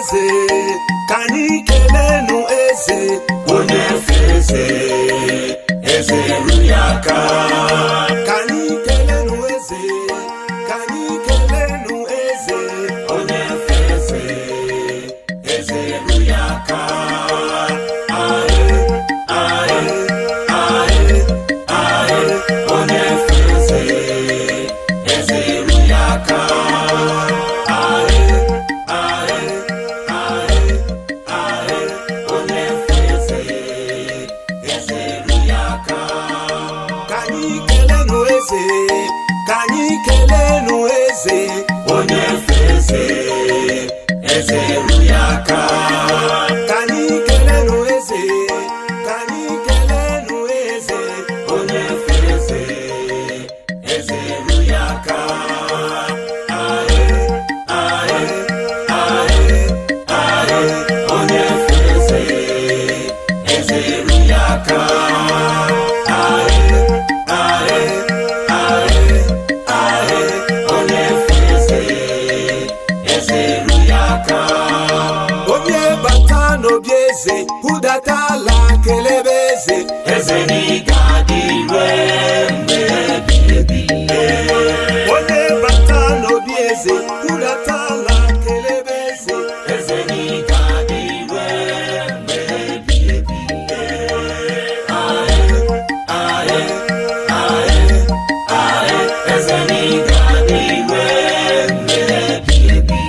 eze, ka anyị kelenu eze, onye fe eze, eze eru ya aka. Ka anyị kelenu eze, ka anyị kelenu eze, onye fe eze, eze eru ya aka. Aye, aye, aye, aye, onye fe eze, eze eru ya aka. Ka anyị kelenu eze, onye fe eze, eze eru ya aka. Ka anyị kelenu eze, ka anyị kelenu eze, onye fe eze, eze eru ya aka. Aye, aye, aye, aye, onye fe eze, eze eru ya aka. Eze hudata ala kelebe eze, eze n'iga dịrị mgbe ebighị ebi. Onye bata n'obi eze hudata ala kelebe eze, eze n'iga dịrị mgbe ebighị ebi. Aye, aye, aye, aye, eze n'iga dịrị mgbe ebighị ebi.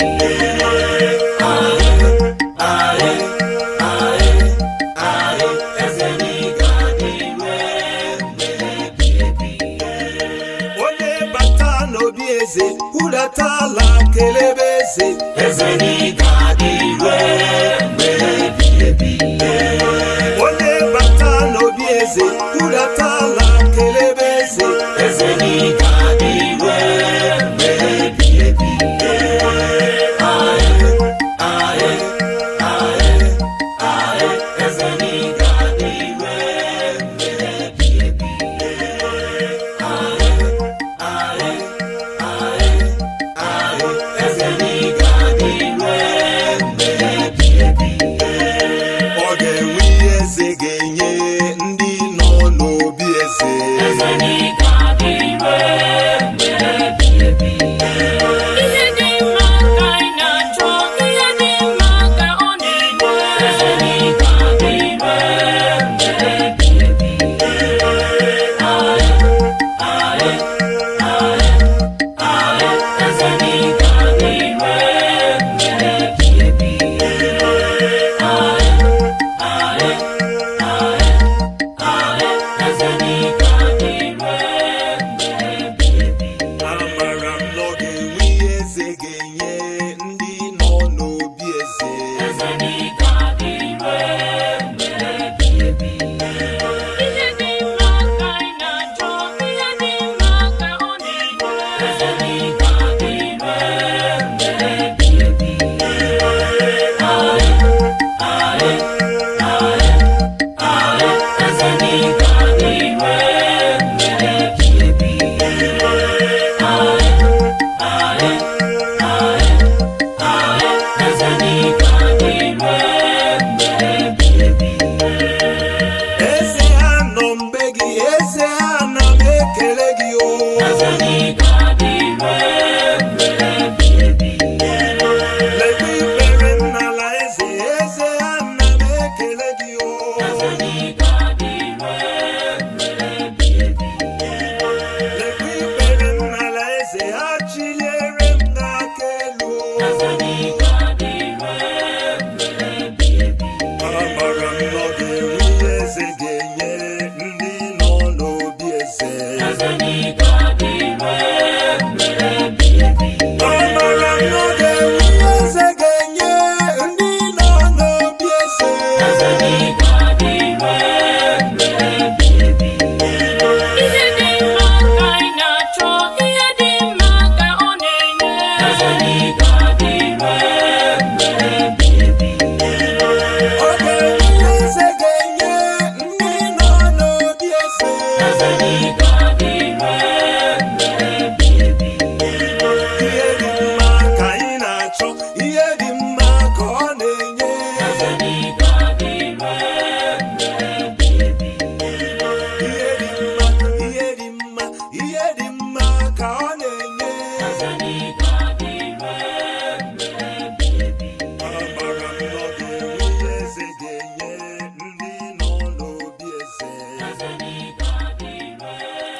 Eze hudata ala kelebe eze, eze n'iga dịrị mgbe ebighị ebi. Onye bata n'obi eze hudata ala kelebe eze, eze n'iga dịrị mgbe ebighị ebi. Aye, aye, aye, aye, eze n'iga dịrị mgbe ebighị ebi. Aye, aye, eze n'iga dịrị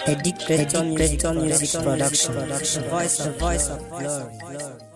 Eddy Paul Music Production. The voice of glory.